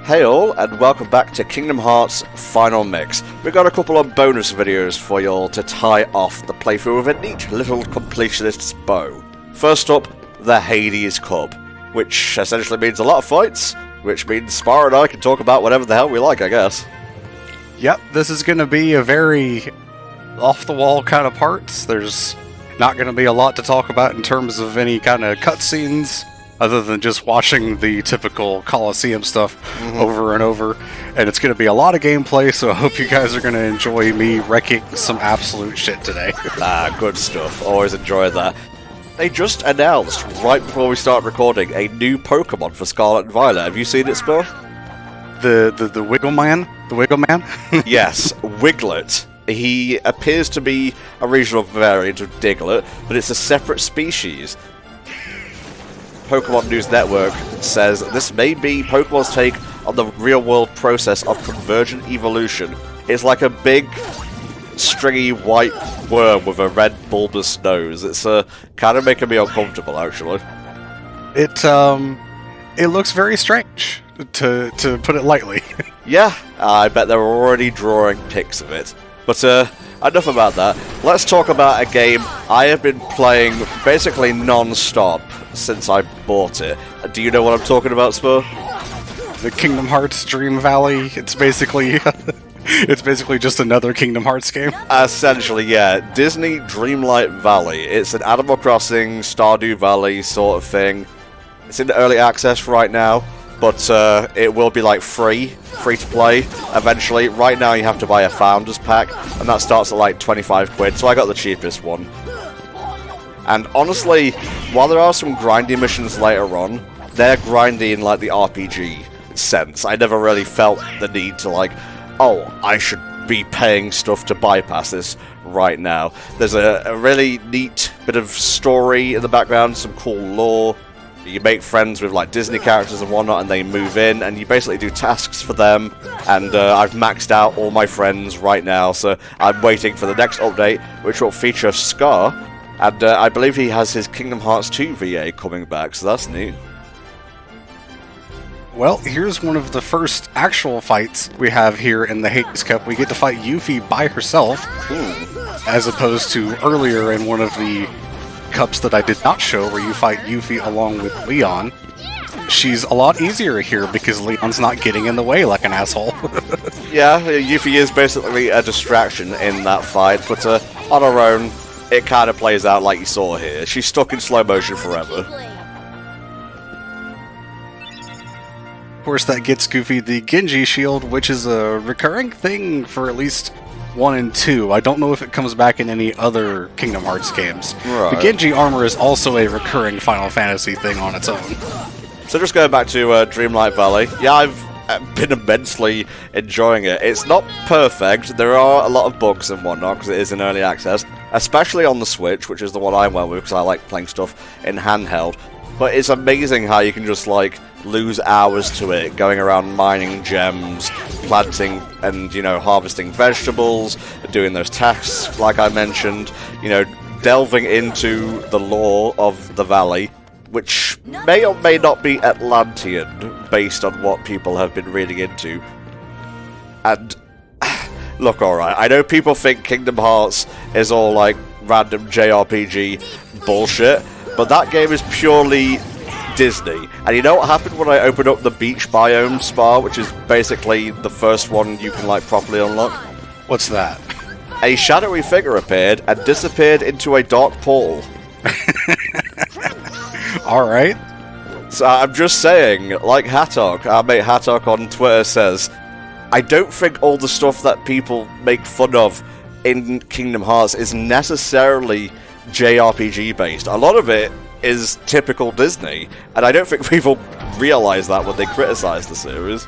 Hey all, and welcome back to Kingdom Hearts Final Mix. We've got a couple of bonus videos for you all to tie off the playthrough with a neat little completionist's bow. First up, the Hades Cup, which essentially means a lot of fights, which means Spar and I can talk about whatever the hell we like, I guess. Yep, this is going to be a very off-the-wall kind of parts. There's not going to be a lot to talk about in terms of any kind of cutscenes, other than just watching the typical Coliseum stuff over and over. And it's going to be a lot of gameplay, so I hope you guys are going to enjoy me wrecking some absolute shit today. Good stuff. Always enjoy that. They just announced, right before we start recording, a new Pokemon for Scarlet and Violet. Have you seen it, Spur? The Wiggle Man? The Wiggle Man? Yes, Wiglet. He appears to be a regional variant of Diglett, but it's a separate species. Pokemon News Network says this may be Pokemon's take on the real-world process of convergent evolution. It's like a big, stringy white worm with a red bulbous nose. It's kind of making me uncomfortable, actually. It looks very strange, to put it lightly. Yeah, I bet they're already drawing pics of it. But enough about that. Let's talk about a game I have been playing basically non-stop since I bought it. Do you know what I'm talking about, Spur? The Kingdom Hearts Dream Valley. It's basically just another Kingdom Hearts game. Essentially, yeah. Disney Dreamlight Valley. It's an Animal Crossing, Stardew Valley sort of thing. It's in early access right now, but it will be like free to play eventually. Right now you have to buy a Founders Pack, and that starts at like 25 quid, so I got the cheapest one. And honestly, while there are some grindy missions later on, they're grindy in like the RPG sense. I never really felt the need to like, oh, I should be paying stuff to bypass this right now. There's a really neat bit of story in the background, some cool lore. You make friends with like Disney characters and whatnot, and they move in, and you basically do tasks for them. And I've maxed out all my friends right now, so I'm waiting for the next update, which will feature Scar. And I believe he has his Kingdom Hearts 2 VA coming back, so that's neat. Well, here's one of the first actual fights we have here in the Hades Cup. We get to fight Yuffie by herself, as opposed to earlier in one of the cups that I did not show, where you fight Yuffie along with Leon. She's a lot easier here because Leon's not getting in the way like an asshole. Yeah, Yuffie is basically a distraction in that fight, but on her own, it kind of plays out like you saw here. She's stuck in slow motion forever. Of course, that gets Goofy the Genji shield, which is a recurring thing for at least 1 and 2. I don't know if it comes back in any other Kingdom Hearts games. Right. The Genji armor is also a recurring Final Fantasy thing on its own. So just going back to Dreamlight Valley, yeah, I've been immensely enjoying it. It's not perfect. There are a lot of bugs and whatnot because it is in early access, especially on the Switch, which is the one I went with because I like playing stuff in handheld. But it's amazing how you can just like lose hours to it, going around mining gems, planting and, you know, harvesting vegetables, doing those tasks like I mentioned, you know, delving into the lore of the valley, which may or may not be Atlantean, based on what people have been reading into. And, look, alright, I know people think Kingdom Hearts is all, like, random JRPG bullshit, but that game is purely Disney. And you know what happened when I opened up the beach biome spa, which is basically the first one you can, like, properly unlock? What's that? A shadowy figure appeared and disappeared into a dark portal. Alright. So I'm just saying, like Hattok, our mate Hattok on Twitter says, I don't think all the stuff that people make fun of in Kingdom Hearts is necessarily JRPG based. A lot of it is typical Disney, and I don't think people realize that when they criticize the series.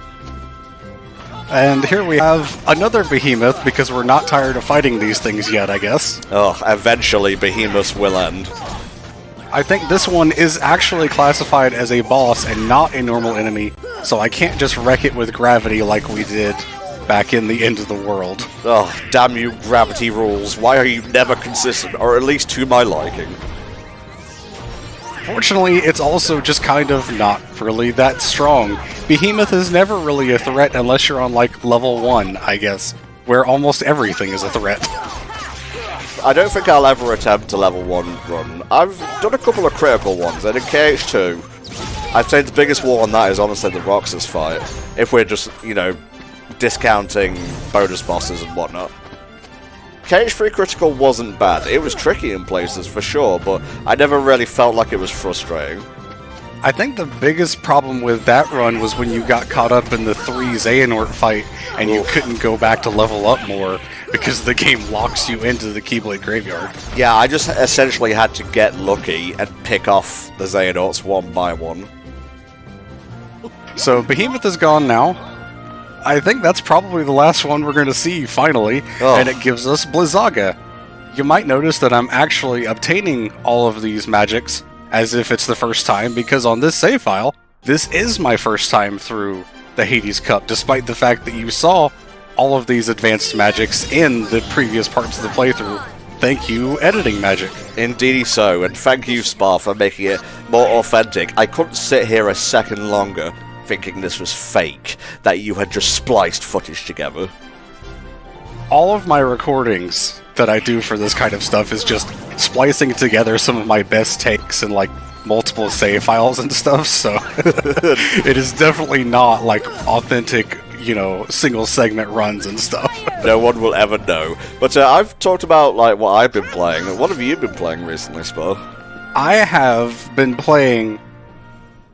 And here we have another Behemoth, because we're not tired of fighting these things yet, I guess. Oh, eventually Behemoths will end. I think this one is actually classified as a boss and not a normal enemy, so I can't just wreck it with gravity like we did back in the End of the World. Oh, damn you, gravity rules. Why are you never consistent, or at least to my liking? Unfortunately, it's also just kind of not really that strong. Behemoth is never really a threat unless you're on like level 1, I guess, where almost everything is a threat. I don't think I'll ever attempt a level 1 run. I've done a couple of critical ones, and in KH2, I'd say the biggest war on that is honestly the Roxas fight, if we're just, you know, discounting bonus bosses and whatnot. KH3 critical wasn't bad. It was tricky in places, for sure, but I never really felt like it was frustrating. I think the biggest problem with that run was when you got caught up in the 3 Xehanort fight and you couldn't go back to level up more because the game locks you into the Keyblade graveyard. Yeah, I just essentially had to get lucky and pick off the Xehanorts one by one. So Behemoth is gone now. I think that's probably the last one we're going to see, finally, and it gives us Blizzaga. You might notice that I'm actually obtaining all of these magics as if it's the first time, because on this save file, this is my first time through the Hades Cup, despite the fact that you saw all of these advanced magics in the previous parts of the playthrough. Thank you, Editing Magic. Indeed so, and thank you, Spar, for making it more authentic. I couldn't sit here a second longer thinking this was fake, that you had just spliced footage together. All of my recordings that I do for this kind of stuff is just splicing together some of my best takes in like multiple save files and stuff, so it is definitely not like authentic, you know, single segment runs and stuff. No one will ever know. But I've talked about like what I've been playing. What have you been playing recently, Spar? I have been playing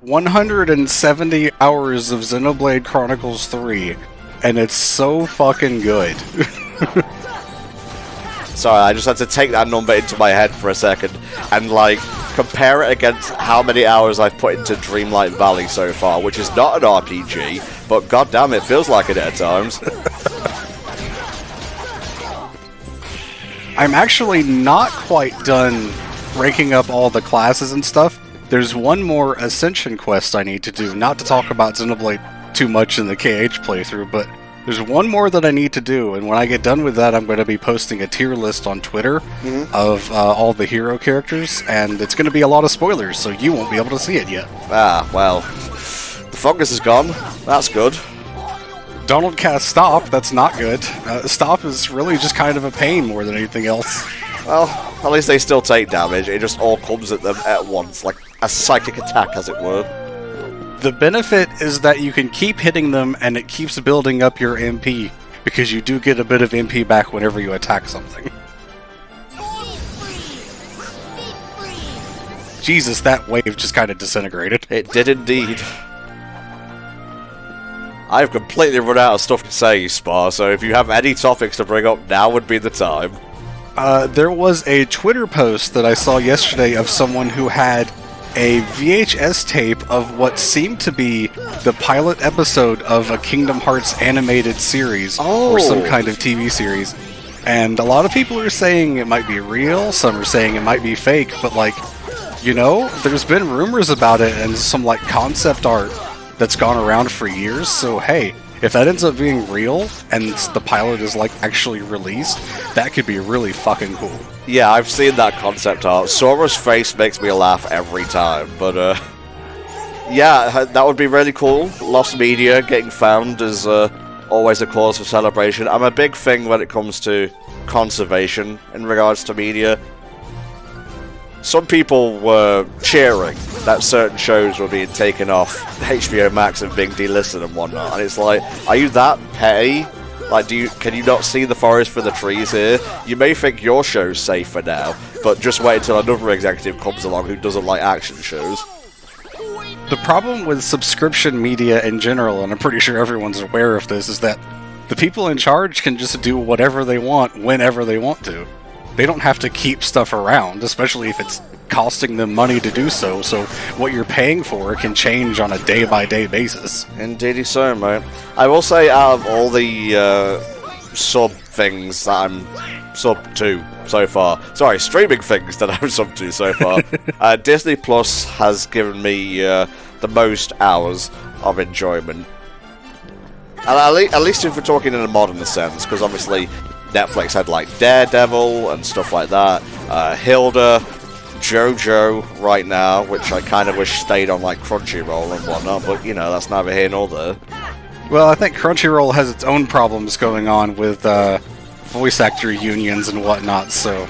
170 hours of Xenoblade Chronicles 3, and it's so fucking good. Sorry, I just had to take that number into my head for a second and, like, compare it against how many hours I've put into Dreamlight Valley so far, which is not an RPG, but goddamn, it feels like it at times. I'm actually not quite done ranking up all the classes and stuff. There's one more Ascension quest I need to do, not to talk about Xenoblade too much in the KH playthrough, but there's one more that I need to do, and when I get done with that, I'm going to be posting a tier list on Twitter of all the hero characters, and it's going to be a lot of spoilers, so you won't be able to see it yet. Ah, well, the Fungus is gone. That's good. Donald cast Stop. That's not good. Stop is really just kind of a pain more than anything else. Well, at least they still take damage. It just all comes at them at once, like a psychic attack, as it were. The benefit is that you can keep hitting them, and it keeps building up your MP, because you do get a bit of MP back whenever you attack something. Jesus, that wave just kind of disintegrated. It did indeed. I've completely run out of stuff to say, Spar, so if you have any topics to bring up, now would be the time. There was a Twitter post that I saw yesterday of someone who had a VHS tape of what seemed to be the pilot episode of a Kingdom Hearts animated series, or some kind of TV series. And a lot of people are saying it might be real, some are saying it might be fake, but like, you know, there's been rumors about it and some like concept art that's gone around for years, so hey, if that ends up being real, and the pilot is like actually released, that could be really fucking cool. Yeah, I've seen that concept art. Sora's face makes me laugh every time, but yeah, that would be really cool. Lost media getting found is always a cause for celebration. I'm a big thing when it comes to conservation in regards to media. Some people were cheering that certain shows were being taken off HBO Max and being delisted and whatnot, and it's like, are you that petty? Like, can you not see the forest for the trees here? You may think your show's safer now, but just wait until another executive comes along who doesn't like action shows. The problem with subscription media in general, and I'm pretty sure everyone's aware of this, is that the people in charge can just do whatever they want whenever they want to. They don't have to keep stuff around, especially if it's costing them money to do so, so what you're paying for can change on a day-by-day basis. Indeedy so, mate. I will say, out of all the sub things that I'm sub to so far, sorry, streaming things that I'm sub to so far, Disney Plus has given me the most hours of enjoyment. And at least if we're talking in a modern sense, because obviously Netflix had like Daredevil and stuff like that, Hilda, JoJo right now, which I kind of wish stayed on like Crunchyroll and whatnot, but you know, that's neither here nor there. Well, I think Crunchyroll has its own problems going on with voice actor unions and whatnot, so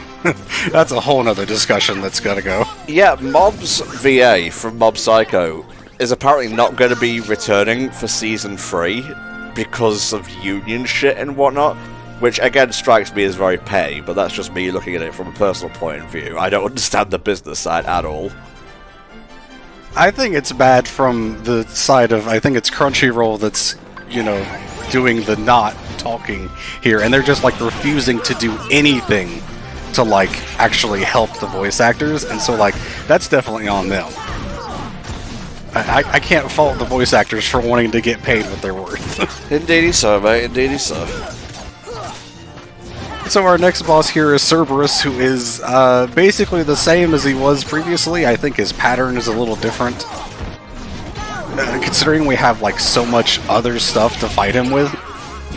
that's a whole nother discussion that's gotta go. Yeah, Mob's VA from Mob Psycho is apparently not going to be returning for Season 3 because of union shit and whatnot, which again strikes me as very petty, but that's just me looking at it from a personal point of view. I don't understand the business side at all. I think it's bad from the side of, I think it's Crunchyroll that's, you know, doing the not talking here, and they're just like refusing to do anything to like actually help the voice actors, and so like that's definitely on them. I can't fault the voice actors for wanting to get paid what they're worth. Indeedy so, mate, indeedy so. So our next boss here is Cerberus, who is basically the same as he was previously. I think his pattern is a little different. Considering we have like so much other stuff to fight him with,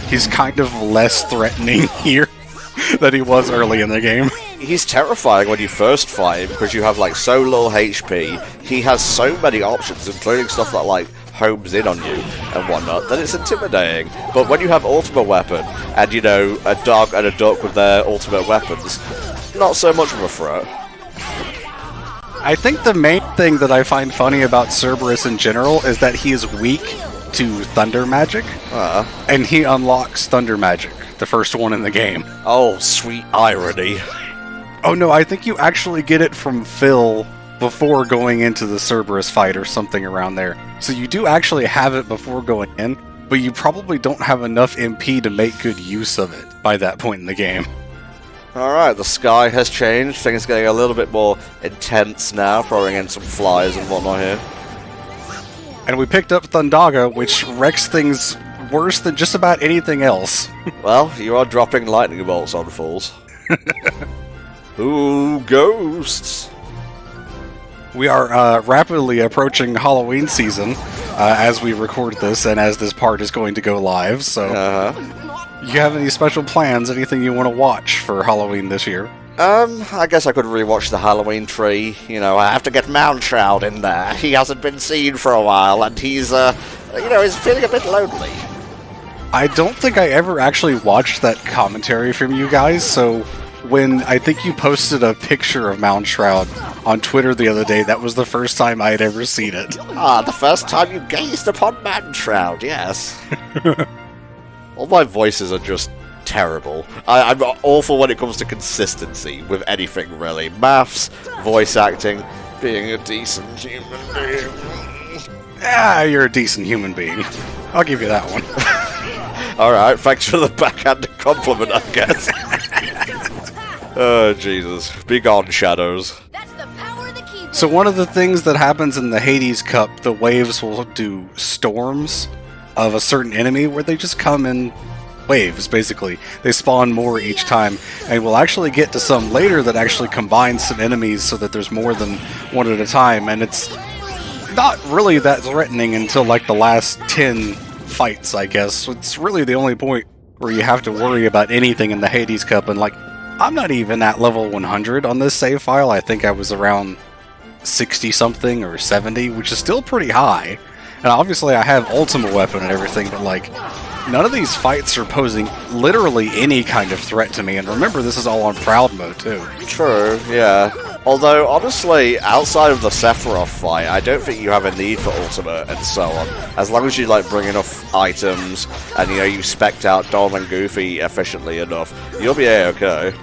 he's kind of less threatening here than he was early in the game. He's terrifying when you first fight him because you have like so little HP. He has so many options, including stuff that like homes in on you and whatnot, that it's intimidating. But when you have ultimate weapon and, you know, a dog and a duck with their ultimate weapons, not so much of a threat. I think the main thing that I find funny about Cerberus in general is that he is weak to thunder magic, and he unlocks thunder magic, the first one in the game. Oh, sweet irony. Oh no, I think you actually get it from Phil before going into the Cerberus fight or something around there. So you do actually have it before going in, but you probably don't have enough MP to make good use of it by that point in the game. Alright, the sky has changed. Things are getting a little bit more intense now, throwing in some flies and whatnot here. And we picked up Thundaga, which wrecks things worse than just about anything else. Well, you are dropping lightning bolts on fools. Ooh, ghosts! We are rapidly approaching Halloween season as we record this and as this part is going to go live, so... You have any special plans, anything you want to watch for Halloween this year? I guess I could rewatch the Halloween tree. You know, I have to get Mount Shroud in there. He hasn't been seen for a while, and he's, you know, he's feeling a bit lonely. I don't think I ever actually watched that commentary from you guys, so when I think you posted a picture of Mount Shroud on Twitter the other day, that was the first time I had ever seen it. Ah, the first time you gazed upon Mount Shroud, yes. All my voices are just terrible. I'm awful when it comes to consistency with anything, really. Maths, voice acting, being a decent human being. Ah, you're a decent human being. I'll give you that one. Alright, thanks for the backhanded compliment, I guess. Oh, Jesus. Be gone, shadows. That's the power of the keyblade. So one of the things that happens in the Hades Cup, the waves will do storms of a certain enemy where they just come in waves, basically. They spawn more each time, and we'll actually get to some later that actually combine some enemies so that there's more than one at a time, and it's not really that threatening until like the last 10 fights, I guess. So it's really the only point where you have to worry about anything in the Hades Cup, and like, I'm not even at level 100 on this save file. I think I was around 60 something or 70, which is still pretty high. And obviously I have ultimate weapon and everything, but like, none of these fights are posing literally any kind of threat to me. And remember, this is all on Proud mode too. True, yeah. Although, honestly, outside of the Sephiroth fight, I don't think you have a need for ultimate and so on. As long as you, like, bring enough items and, you know, you spec'd out Dom and Goofy efficiently enough, you'll be A-okay.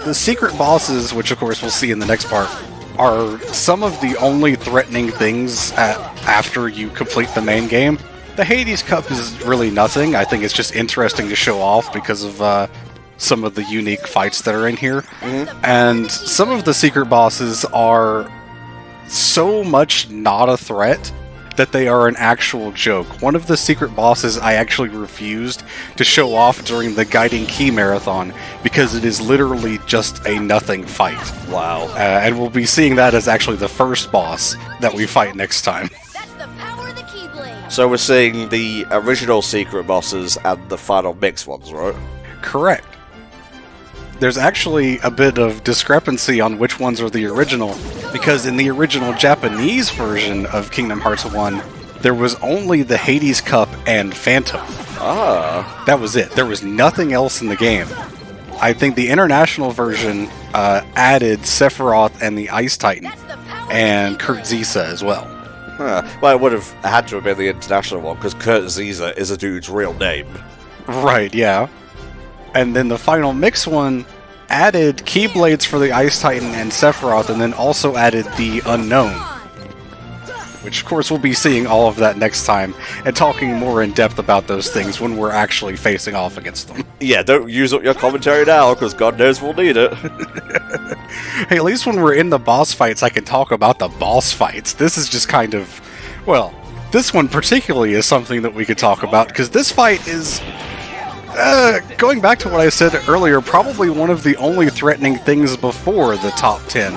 The secret bosses, which of course we'll see in the next part, are some of the only threatening things after you complete the main game. The Hades Cup is really nothing. I think it's just interesting to show off because of some of the unique fights that are in here. Mm-hmm. And some of the secret bosses are so much not a threat that they are an actual joke. One of the secret bosses I actually refused to show off during the Guiding Key Marathon because it is literally just a nothing fight. Wow. And we'll be seeing that as actually the first boss that we fight next time. That's the power of the keyblade. So we're seeing the original secret bosses and the final mix ones, right? Correct. there's actually a bit of discrepancy on which ones are the original, because in the original Japanese version of Kingdom Hearts 1, there was only the Hades Cup and Phantom. Ah. That was it. There was nothing else in the game. I think the international version added Sephiroth and the Ice Titan, and Kurt Zisa as well. Huh. Well, it would have had to have been the international one, because Kurt Zisa is a dude's real name. Right, yeah. And then the final mix one added Keyblades for the Ice Titan and Sephiroth, and then also added the Unknown. Which, of course, we'll be seeing all of that next time, and talking more in depth about those things when we're actually facing off against them. Yeah, don't use up your commentary now, because God knows we'll need it. Hey, at least when we're in the boss fights, I can talk about the boss fights. This is just kind of... Well, this one particularly is something that we could talk about, because this fight is... going back to what I said earlier, probably one of the only threatening things before the top 10.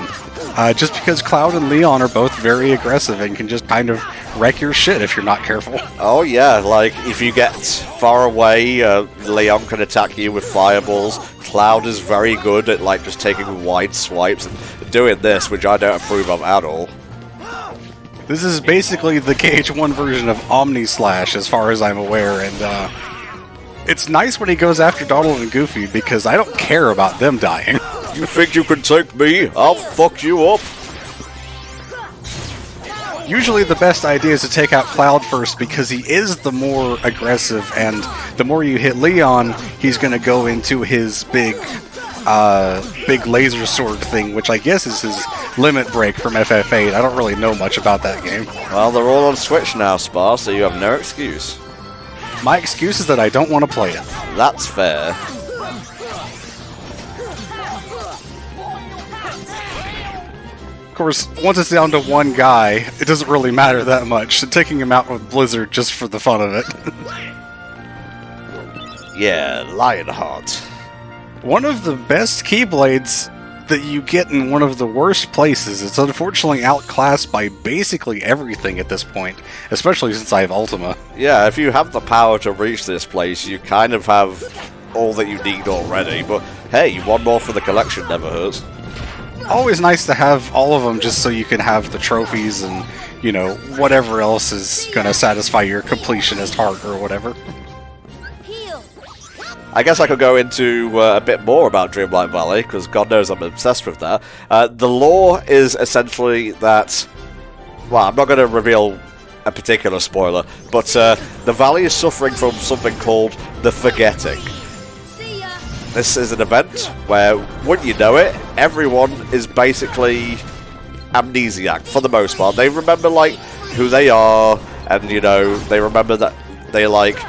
Just because Cloud and Leon are both very aggressive and can just kind of wreck your shit if you're not careful. Oh yeah, like, if you get far away, Leon can attack you with fireballs. Cloud is very good at, like, just taking wide swipes and doing this, which I don't approve of at all. This is basically the KH1 version of Omni Slash, as far as I'm aware, and, it's nice when he goes after Donald and Goofy, because I don't care about them dying. You think you can take me? I'll fuck you up. Usually the best idea is to take out Cloud first, because he is the more aggressive, and the more you hit Leon, he's going to go into his big laser sword thing, which I guess is his limit break from FF8. I don't really know much about that game. Well, they're all on Switch now, Spar, so you have no excuse. My excuse is that I don't want to play it. That's fair. Of course, once it's down to one guy, it doesn't really matter that much. Taking him out with Blizzard just for the fun of it. Yeah, Lionheart. One of the best Keyblades that you get in one of the worst places. It's unfortunately outclassed by basically everything at this point, especially since I have Ultima. Yeah, if you have the power to reach this place, you kind of have all that you need already, but hey, one more for the collection never hurts. Always nice to have all of them just so you can have the trophies and, you know, whatever else is going to satisfy your completionist heart or whatever. I guess I could go into a bit more about Dreamlight Valley, because God knows I'm obsessed with that. The lore is essentially that... Well, I'm not going to reveal a particular spoiler, but the valley is suffering from something called the Forgetting. This is an event where, wouldn't you know it, everyone is basically amnesiac, for the most part. They remember, like, who they are, and, you know, they remember that they, like...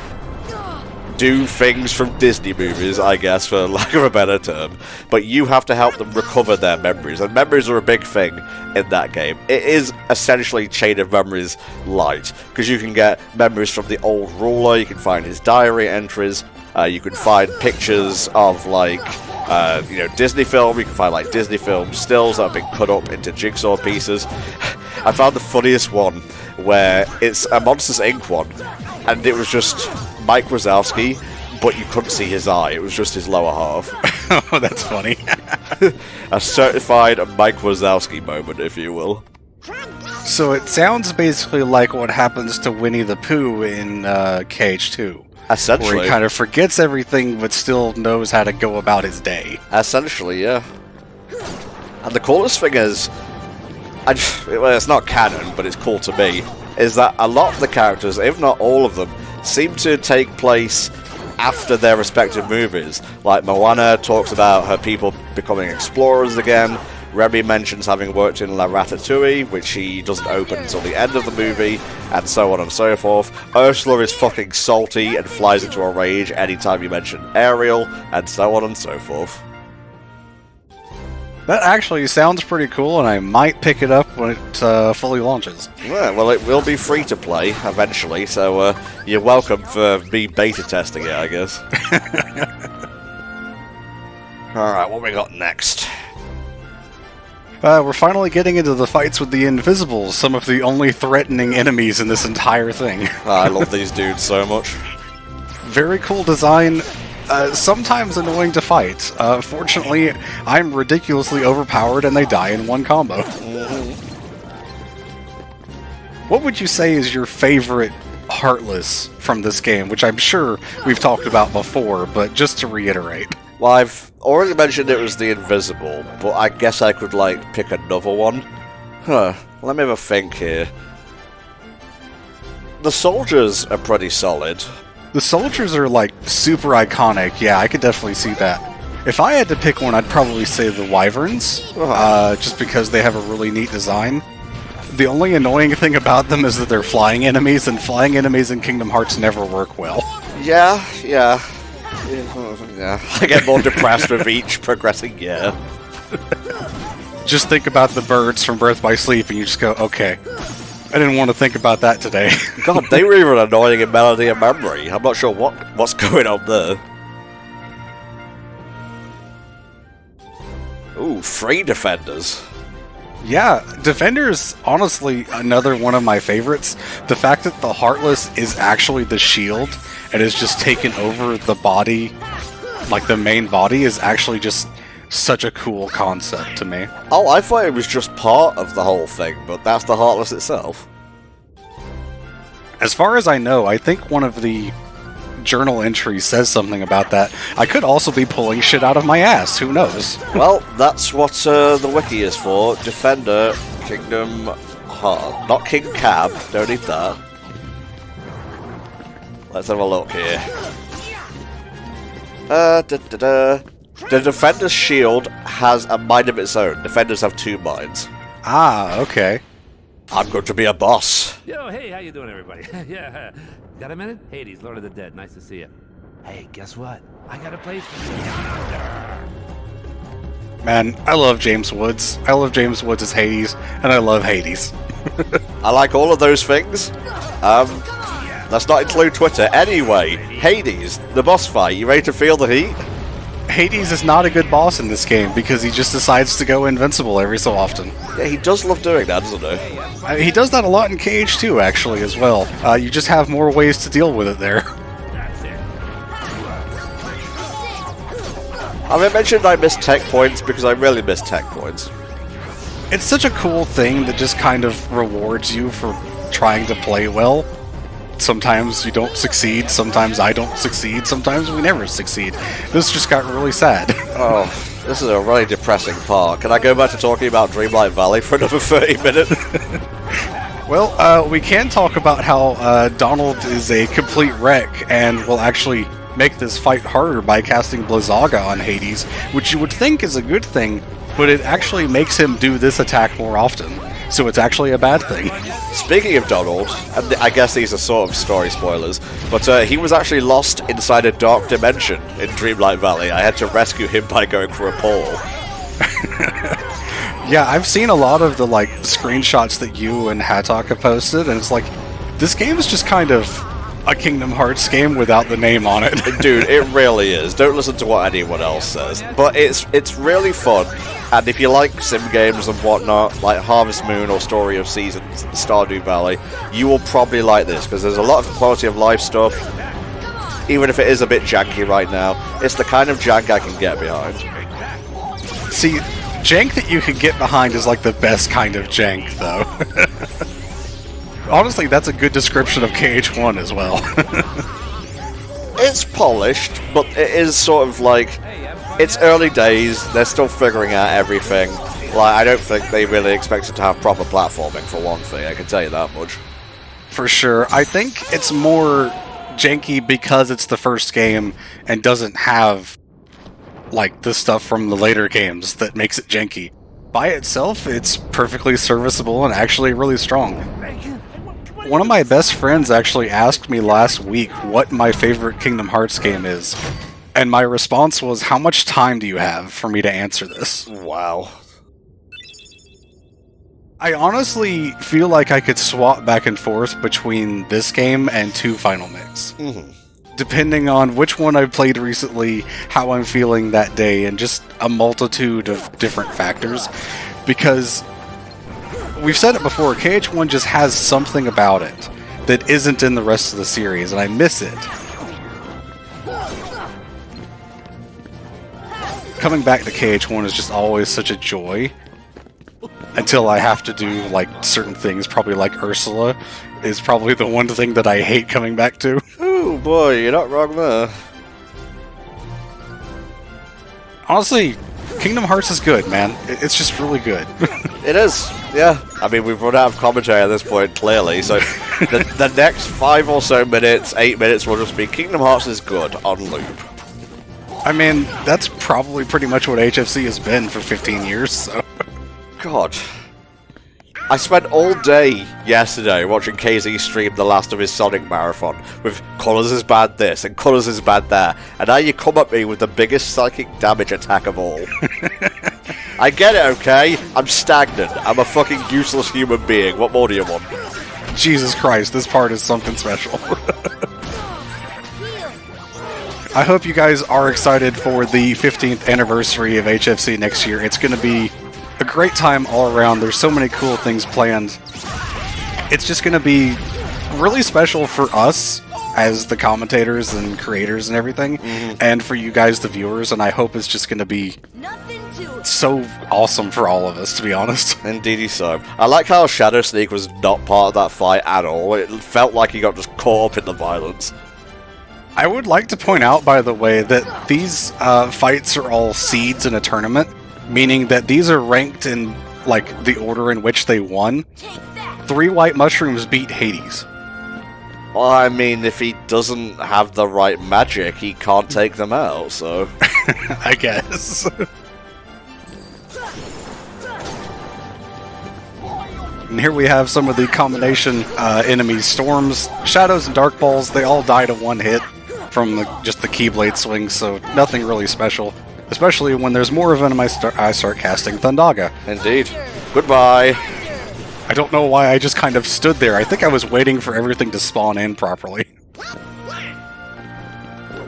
do things from Disney movies, I guess, for lack of a better term, but you have to help them recover their memories, and memories are a big thing in that game. It is essentially Chain of Memories light, because you can get memories from the old ruler, you can find his diary entries, you can find pictures of, like, you know, Disney film, you can find, like, Disney film stills that have been cut up into jigsaw pieces. I found the funniest one, where it's a Monsters, Inc. one, and it was just Mike Wazowski, but you couldn't see his eye. It was just his lower half. Oh, that's funny. A certified Mike Wazowski moment, if you will. So it sounds basically like what happens to Winnie the Pooh in KH2. Essentially. Where he kind of forgets everything, but still knows how to go about his day. Essentially, yeah. And the coolest thing is, well, it's not canon, but it's cool to me, is that a lot of the characters, if not all of them, seem to take place after their respective movies. Like, Moana talks about her people becoming explorers again. Remy mentions having worked in La Ratatouille, which she doesn't open until the end of the movie, and so on and so forth. Ursula is fucking salty and flies into a rage anytime you mention Ariel, and so on and so forth. That actually sounds pretty cool, and I might pick it up when it fully launches. Yeah, well, it will be free to play eventually, so you're welcome for me beta testing it, I guess. Alright, what we got next? We're finally getting into the fights with the Invisibles, some of the only threatening enemies in this entire thing. I love these dudes so much. Very cool design. sometimes annoying to fight. Fortunately, I'm ridiculously overpowered and they die in one combo. What would you say is your favorite Heartless from this game, which I'm sure we've talked about before, but just to reiterate. Well, I've already mentioned it was the Invisible, but I guess I could, like, pick another one. Let me have a think here. The Soldiers are pretty solid. The Soldiers are, like, super iconic. Yeah, I could definitely see that. If I had to pick one, I'd probably say the Wyverns, just because they have a really neat design. The only annoying thing about them is that they're flying enemies, and flying enemies in Kingdom Hearts never work well. Yeah. I get more depressed with each progressing year. Just think about the birds from Birth by Sleep, and you just go, okay. I didn't want to think about that today. God, they were even annoying in Melody and Memory. I'm not sure what's going on there. Ooh, 3 Defenders. Yeah, Defender's honestly another one of my favorites. The fact that the Heartless is actually the shield and is just taken over the body, like the main body, is actually just such a cool concept to me. Oh, I thought it was just part of the whole thing, but that's the Heartless itself. As far as I know, I think one of the journal entries says something about that. I could also be pulling shit out of my ass, who knows? Well, that's what the wiki is for. Defender, Kingdom Heart. Not King Cab, don't need that. Let's have a look here. The Defender's shield has a mind of its own. Defenders have 2 minds. Ah, okay. I'm going to be a boss. Yo, hey, how you doing, everybody? Yeah, got a minute? Hades, Lord of the Dead, nice to see you. Hey, guess what? I got a place for you. Man, I love James Woods. I love James Woods as Hades, and I love Hades. I like all of those things. Let's not include Twitter. Anyway, Hades, the boss fight. You ready to feel the heat? Hades is not a good boss in this game because he just decides to go invincible every so often. Yeah, he does love doing that, doesn't he? He does that a lot in KH2, actually, as well. You just have more ways to deal with it there. I mentioned I miss tech points because I really miss tech points. It's such a cool thing that just kind of rewards you for trying to play well. Sometimes you don't succeed, sometimes I don't succeed, sometimes we never succeed. This just got really sad. Oh, this is a really depressing part. Can I go back to talking about Dreamlight Valley for another 30 minutes? Well, we can talk about how Donald is a complete wreck and will actually make this fight harder by casting Blizzaga on Hades, which you would think is a good thing, but it actually makes him do this attack more often. So it's actually a bad thing. Speaking of Donald, and I guess these are sort of story spoilers, but he was actually lost inside a dark dimension in Dreamlight Valley. I had to rescue him by going through a portal. Yeah, I've seen a lot of the like screenshots that you and Hattok have posted, and it's like, this game is just kind of a Kingdom Hearts game without the name on it. Dude, it really is. Don't listen to what anyone else says. But it's really fun. And if you like sim games and whatnot, like Harvest Moon or Story of Seasons, Stardew Valley, you will probably like this, because there's a lot of quality of life stuff, even if it is a bit janky right now. It's the kind of jank I can get behind. See, jank that you can get behind is like the best kind of jank, though. Honestly, that's a good description of KH1 as well. It's polished, but it is sort of like, it's early days, they're still figuring out everything. Like, I don't think they really expected to have proper platforming, for one thing, I can tell you that much. For sure. I think it's more janky because it's the first game and doesn't have, like, the stuff from the later games that makes it janky. By itself, it's perfectly serviceable and actually really strong. One of my best friends actually asked me last week what my favorite Kingdom Hearts game is. And my response was, how much time do you have for me to answer this? Wow. I honestly feel like I could swap back and forth between this game and 2 Final Mix. Depending on which one I've played recently, how I'm feeling that day, and just a multitude of different factors. Because we've said it before, KH1 just has something about it that isn't in the rest of the series, and I miss it. coming back to KH1 is just always such a joy. Until I have to do, like, certain things, probably like Ursula is probably the one thing that I hate coming back to. Oh boy, you're not wrong there. Honestly, Kingdom Hearts is good, man. It's just really good. It is, yeah. I mean, we've run out of commentary at this point, clearly, so the next 5 or so minutes, 8 minutes will just be Kingdom Hearts is good on loop. I mean, that's probably pretty much what HFC has been for 15 years, so... God. I spent all day yesterday watching KZ stream the last of his Sonic Marathon, with Colours is bad this and Colours is bad there, and now you come at me with the biggest psychic damage attack of all. I get it, okay? I'm stagnant. I'm a fucking useless human being. What more do you want? Jesus Christ, this part is something special. I hope you guys are excited for the 15th anniversary of HFC next year. It's going to be a great time all around. There's so many cool things planned. It's just going to be really special for us as the commentators and creators and everything, and for you guys, the viewers, and I hope it's just going to be so awesome for all of us, to be honest. Indeedy so. I like how Shadow Sneak was not part of that fight at all. It felt like he got just caught up in the violence. I would like to point out, by the way, that these fights are all seeds in a tournament, meaning that these are ranked in, like, the order in which they won. 3 white mushrooms beat Hades. Well, I mean, if he doesn't have the right magic, he can't take them out, so... I guess. And here we have some of the combination enemies. Storms, Shadows, and Dark Balls, they all die to 1 hit from just the Keyblade swing, so nothing really special. Especially when there's more of them, I start casting Thundaga. Indeed. Goodbye. I don't know why I just kind of stood there. I think I was waiting for everything to spawn in properly.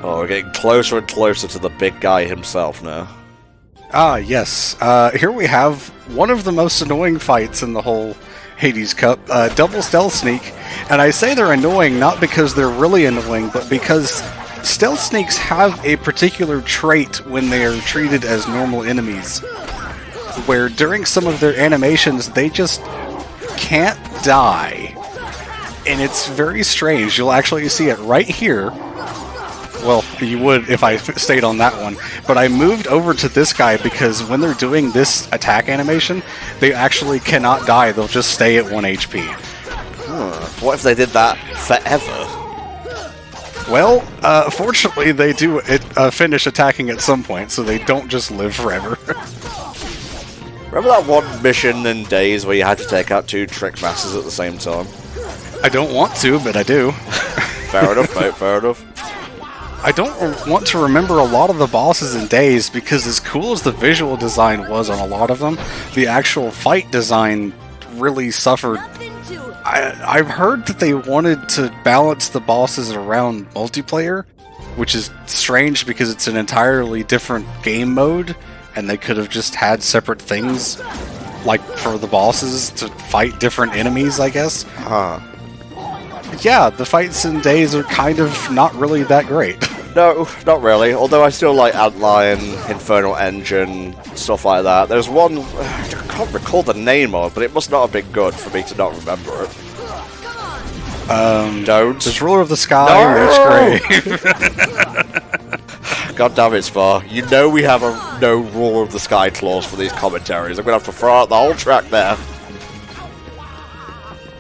Oh, we're getting closer and closer to the big guy himself now. Ah, yes. Here we have one of the most annoying fights in the whole Hades Cup, Double Stealth Sneak. And I say they're annoying not because they're really annoying, but because Stealth Sneaks have a particular trait when they are treated as normal enemies, where during some of their animations they just can't die. And it's very strange. You'll actually see it right here. Well, you would if I stayed on that one. But I moved over to this guy because when they're doing this attack animation, they actually cannot die. They'll just stay at 1 HP. What if they did that forever? Well, fortunately, they do finish attacking at some point, so they don't just live forever. Remember that one mission in Days where you had to take out 2 Trick Masters at the same time? I don't want to, but I do. Fair enough, mate, fair enough. I don't want to remember a lot of the bosses in Days, because as cool as the visual design was on a lot of them, the actual fight design really suffered. I've heard that they wanted to balance the bosses around multiplayer, which is strange because it's an entirely different game mode, and they could have just had separate things, like for the bosses to fight different enemies, I guess. Yeah, the fights in Days are kind of not really that great. No, not really, although I still like Antlion, Infernal Engine, stuff like that. There's one, I can't recall the name of, but it must not have been good for me to not remember it. Don't. There's Ruler of the Sky, No! Rich Grave. God damn it, Spar. You know we have a no Ruler of the Sky clause for these commentaries. I'm gonna have to throw out the whole track there.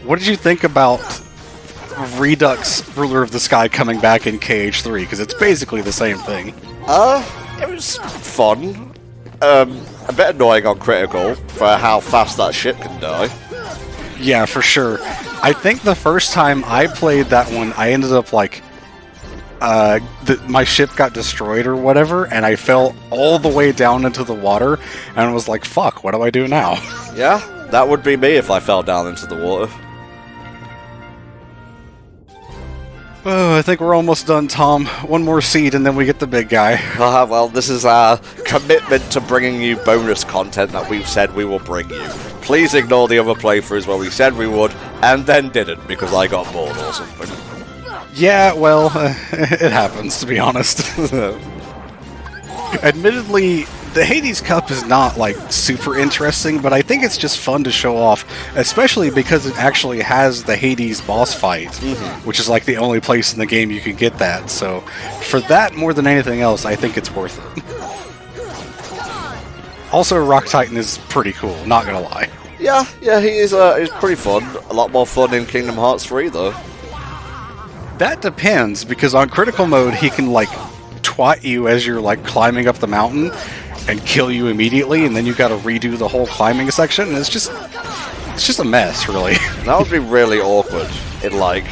What did you think about Redux Ruler of the Sky coming back in KH3? Because it's basically the same thing. It was fun. A bit annoying on critical for how fast that ship can die. Yeah, for sure. I think the first time I played that one, I ended up like, my ship got destroyed or whatever, and I fell all the way down into the water, and was like, fuck, what do I do now? Yeah, that would be me if I fell down into the water. Oh, I think we're almost done, Tom. One more seed, and then we get the big guy. Well, this is our commitment to bringing you bonus content that we've said we will bring you. Please ignore the other playthroughs where we said we would, and then didn't, because I got bored or something. Yeah, well, it happens, to be honest. Admittedly, The Hades Cup is not, like, super interesting, but I think it's just fun to show off, especially because it actually has the Hades boss fight, which is, like, the only place in the game you can get that. So, for that more than anything else, I think it's worth it. Also, Rock Titan is pretty cool, not gonna lie. Yeah, he's pretty fun. A lot more fun in Kingdom Hearts 3, though. That depends, because on critical mode, he can, like, twat you as you're, like, climbing up the mountain and kill you immediately, and then you gotta redo the whole climbing section, and it's just a mess, really. That would be really awkward in, like,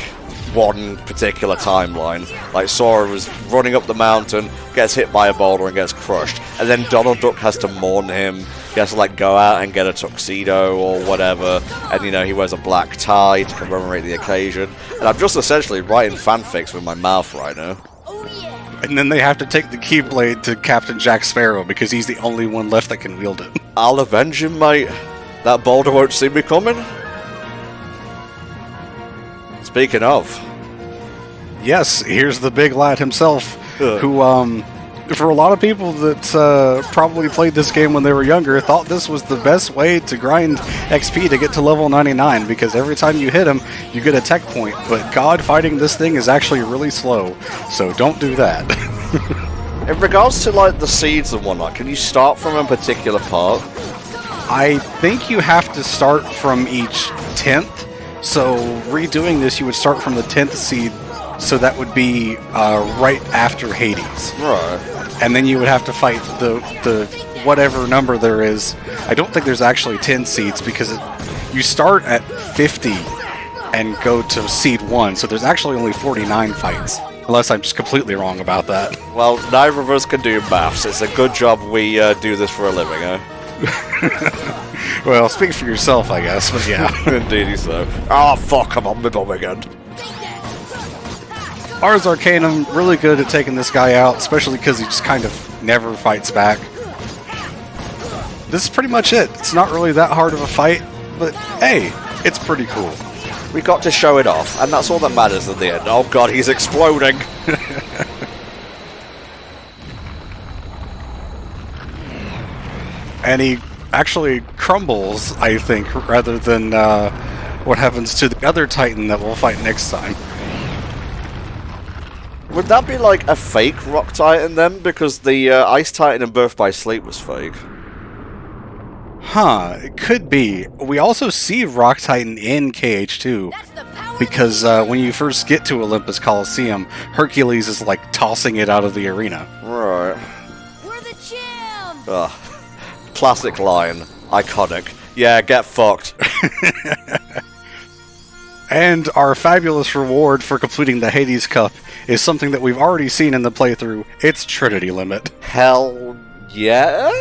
one particular timeline. Like, Sora was running up the mountain, gets hit by a boulder and gets crushed, and then Donald Duck has to mourn him. He has to, like, go out and get a tuxedo or whatever, and, you know, he wears a black tie to commemorate the occasion. And I'm just essentially writing fanfics with my mouth right now. And then they have to take the Keyblade to Captain Jack Sparrow, because he's the only one left that can wield it. I'll avenge him, mate. That boulder won't see me coming. Speaking of... Yes, here's the big lad himself, who, for a lot of people that probably played this game when they were younger, thought this was the best way to grind XP to get to level 99, because every time you hit him, you get a tech point, but God, fighting this thing is actually really slow, so don't do that. In regards to, like, the seeds and whatnot, can you start from a particular part? I think you have to start from each 10th, so redoing this, you would start from the 10th seed, so that would be right after Hades. Right. And then you would have to fight the whatever number there is. I don't think there's actually 10 seeds, because you start at 50 and go to seed 1, so there's actually only 49 fights. Unless I'm just completely wrong about that. Well, neither of us can do maths. It's a good job we do this for a living, eh? Well, speak for yourself, I guess, but yeah. Indeedy so. Oh, fuck, I'm on my bum again. Ars Arcanum, really good at taking this guy out, especially because he just kind of never fights back. This is pretty much it. It's not really that hard of a fight, but hey, it's pretty cool. We got to show it off, and that's all that matters at the end. Oh god, he's exploding! And he actually crumbles, I think, rather than what happens to the other Titan that we'll fight next time. Would that be like a fake Rock Titan then? Because the Ice Titan in Birth by Sleep was fake. Huh, it could be. We also see Rock Titan in KH2, because when you first get to Olympus Coliseum, Hercules is like tossing it out of the arena. Right. We're the champs! Ugh. Classic line. Iconic. Yeah, get fucked. And our fabulous reward for completing the Hades Cup is something that we've already seen in the playthrough. It's Trinity Limit. Hell yeah?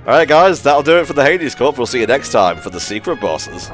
Alright guys, that'll do it for the Hades Cup. We'll see you next time for the secret bosses.